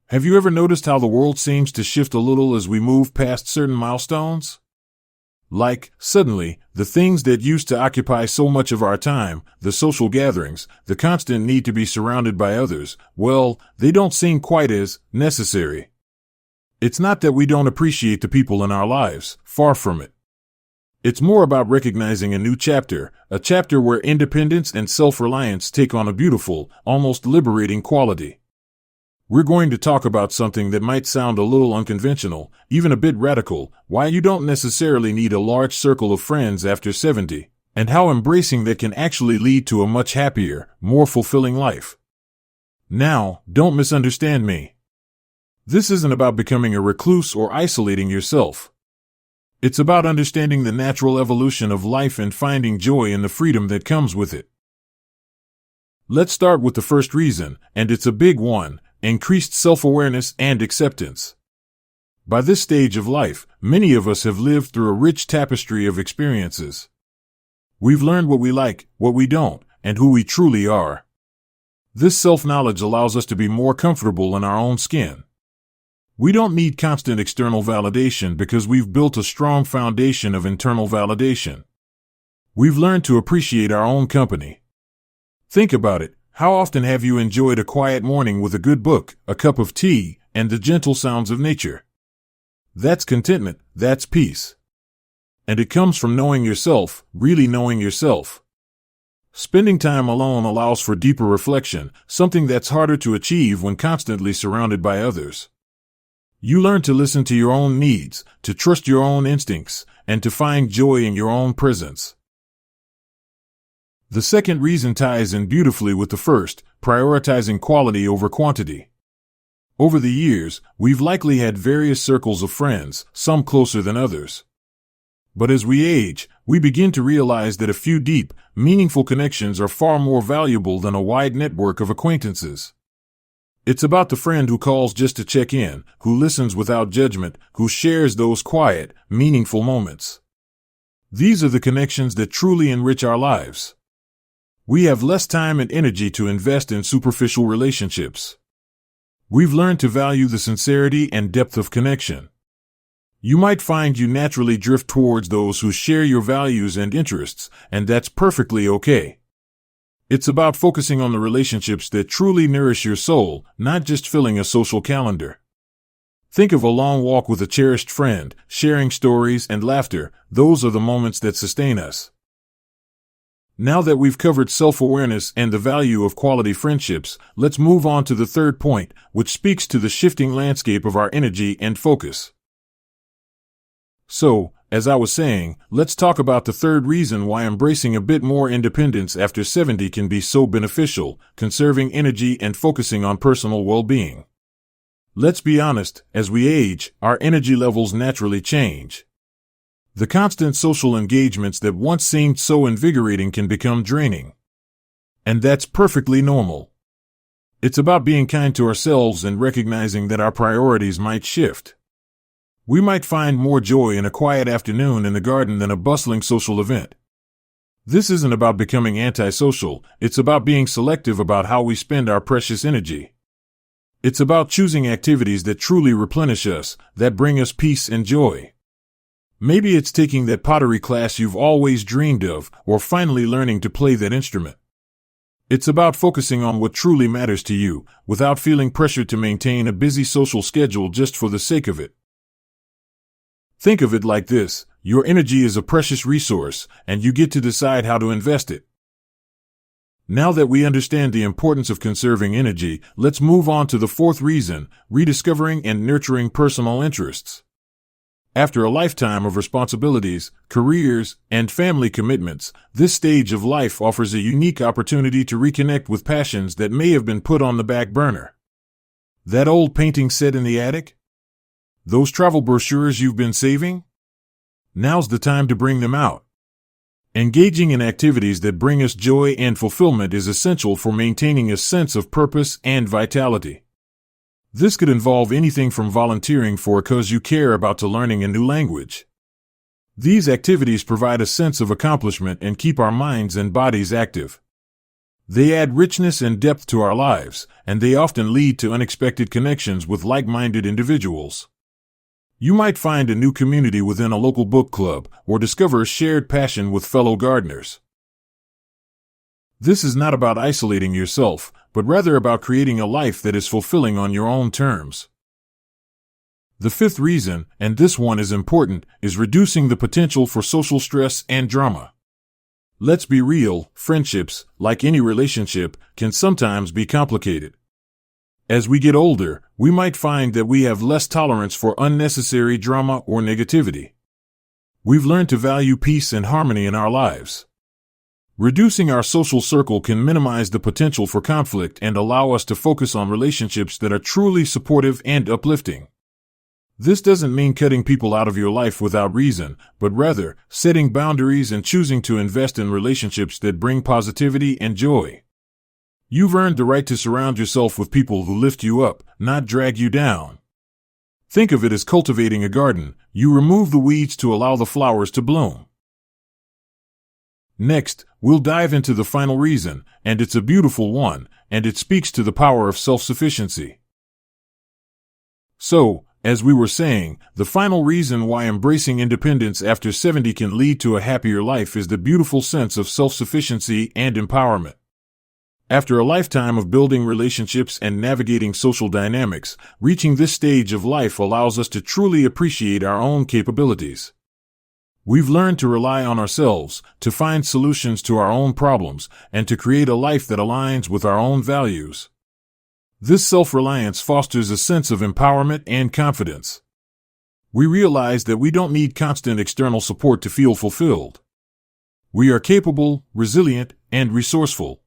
Have you ever noticed how the world seems to shift a little as we move past certain milestones? Like, suddenly, the things that used to occupy so much of our time, the social gatherings, the constant need to be surrounded by others, well, they don't seem quite as necessary. It's not that we don't appreciate the people in our lives, far from it. It's more about recognizing a new chapter, a chapter where independence and self-reliance take on a beautiful, almost liberating quality. We're going to talk about something that might sound a little unconventional, even a bit radical, why you don't necessarily need a large circle of friends after 70, and how embracing that can actually lead to a much happier, more fulfilling life. Now, don't misunderstand me. This isn't about becoming a recluse or isolating yourself. It's about understanding the natural evolution of life and finding joy in the freedom that comes with it. Let's start with the first reason, and it's a big one: increased self-awareness and acceptance. By this stage of life, many of us have lived through a rich tapestry of experiences. We've learned what we like, what we don't, and who we truly are. This self-knowledge allows us to be more comfortable in our own skin. We don't need constant external validation because we've built a strong foundation of internal validation. We've learned to appreciate our own company. Think about it. How often have you enjoyed a quiet morning with a good book, a cup of tea, and the gentle sounds of nature? That's contentment, that's peace. And it comes from knowing yourself, really knowing yourself. Spending time alone allows for deeper reflection, something that's harder to achieve when constantly surrounded by others. You learn to listen to your own needs, to trust your own instincts, and to find joy in your own presence. The second reason ties in beautifully with the first, prioritizing quality over quantity. Over the years, we've likely had various circles of friends, some closer than others. But as we age, we begin to realize that a few deep, meaningful connections are far more valuable than a wide network of acquaintances. It's about the friend who calls just to check in, who listens without judgment, who shares those quiet, meaningful moments. These are the connections that truly enrich our lives. We have less time and energy to invest in superficial relationships. We've learned to value the sincerity and depth of connection. You might find you naturally drift towards those who share your values and interests, and that's perfectly okay. It's about focusing on the relationships that truly nourish your soul, not just filling a social calendar. Think of a long walk with a cherished friend, sharing stories and laughter. Those are the moments that sustain us. Now that we've covered self-awareness and the value of quality friendships, let's move on to the third point, which speaks to the shifting landscape of our energy and focus. So, as I was saying, let's talk about the third reason why embracing a bit more independence after 70 can be so beneficial: conserving energy and focusing on personal well-being. Let's be honest, as we age, our energy levels naturally change. The constant social engagements that once seemed so invigorating can become draining. And that's perfectly normal. It's about being kind to ourselves and recognizing that our priorities might shift. We might find more joy in a quiet afternoon in the garden than a bustling social event. This isn't about becoming antisocial, it's about being selective about how we spend our precious energy. It's about choosing activities that truly replenish us, that bring us peace and joy. Maybe it's taking that pottery class you've always dreamed of, or finally learning to play that instrument. It's about focusing on what truly matters to you, without feeling pressured to maintain a busy social schedule just for the sake of it. Think of it like this: your energy is a precious resource, and you get to decide how to invest it. Now that we understand the importance of conserving energy, let's move on to the fourth reason: rediscovering and nurturing personal interests. After a lifetime of responsibilities, careers, and family commitments, this stage of life offers a unique opportunity to reconnect with passions that may have been put on the back burner. That old painting set in the attic? Those travel brochures you've been saving? Now's the time to bring them out. Engaging in activities that bring us joy and fulfillment is essential for maintaining a sense of purpose and vitality. This could involve anything from volunteering for a cause you care about to learning a new language. These activities provide a sense of accomplishment and keep our minds and bodies active. They add richness and depth to our lives, and they often lead to unexpected connections with like-minded individuals. You might find a new community within a local book club or discover a shared passion with fellow gardeners. This is not about isolating yourself, but rather about creating a life that is fulfilling on your own terms. The fifth reason, and this one is important, is reducing the potential for social stress and drama. Let's be real, friendships, like any relationship, can sometimes be complicated. As we get older, we might find that we have less tolerance for unnecessary drama or negativity. We've learned to value peace and harmony in our lives. Reducing our social circle can minimize the potential for conflict and allow us to focus on relationships that are truly supportive and uplifting. This doesn't mean cutting people out of your life without reason, but rather setting boundaries and choosing to invest in relationships that bring positivity and joy. You've earned the right to surround yourself with people who lift you up, not drag you down. Think of it as cultivating a garden. You remove the weeds to allow the flowers to bloom. Next, we'll dive into the final reason, and it's a beautiful one, and it speaks to the power of self-sufficiency. So, as we were saying, the final reason why embracing independence after 70 can lead to a happier life is the beautiful sense of self-sufficiency and empowerment. After a lifetime of building relationships and navigating social dynamics, reaching this stage of life allows us to truly appreciate our own capabilities. We've learned to rely on ourselves, to find solutions to our own problems, and to create a life that aligns with our own values. This self-reliance fosters a sense of empowerment and confidence. We realize that we don't need constant external support to feel fulfilled. We are capable, resilient, and resourceful.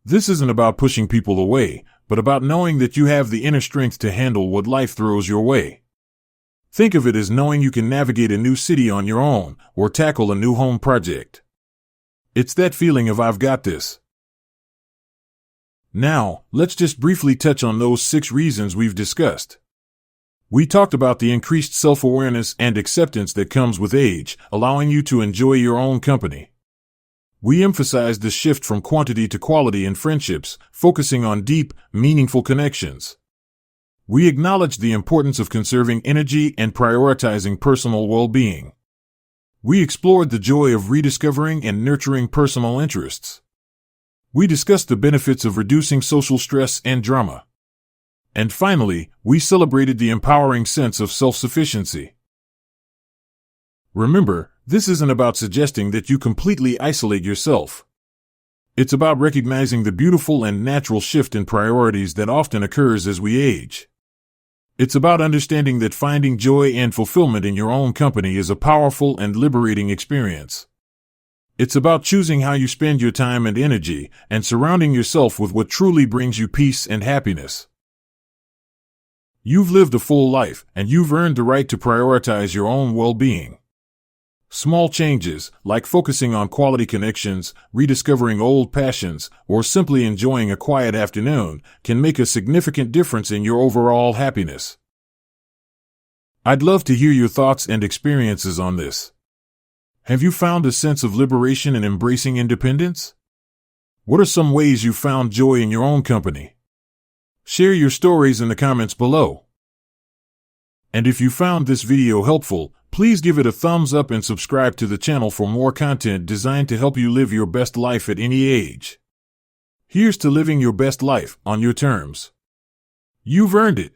This isn't about pushing people away, but about knowing that you have the inner strength to handle what life throws your way. Think of it as knowing you can navigate a new city on your own, or tackle a new home project. It's that feeling of "I've got this." Now, let's just briefly touch on those 6 reasons we've discussed. We talked about the increased self-awareness and acceptance that comes with age, allowing you to enjoy your own company. We emphasized the shift from quantity to quality in friendships, focusing on deep, meaningful connections. We acknowledged the importance of conserving energy and prioritizing personal well-being. We explored the joy of rediscovering and nurturing personal interests. We discussed the benefits of reducing social stress and drama. And finally, we celebrated the empowering sense of self-sufficiency. Remember, this isn't about suggesting that you completely isolate yourself. It's about recognizing the beautiful and natural shift in priorities that often occurs as we age. It's about understanding that finding joy and fulfillment in your own company is a powerful and liberating experience. It's about choosing how you spend your time and energy, and surrounding yourself with what truly brings you peace and happiness. You've lived a full life, and you've earned the right to prioritize your own well-being. Small changes, like focusing on quality connections, rediscovering old passions, or simply enjoying a quiet afternoon, can make a significant difference in your overall happiness. I'd love to hear your thoughts and experiences on this. Have you found a sense of liberation in embracing independence? What are some ways you found joy in your own company? Share your stories in the comments below. And if you found this video helpful, please give it a thumbs up and subscribe to the channel for more content designed to help you live your best life at any age. Here's to living your best life on your terms. You've earned it.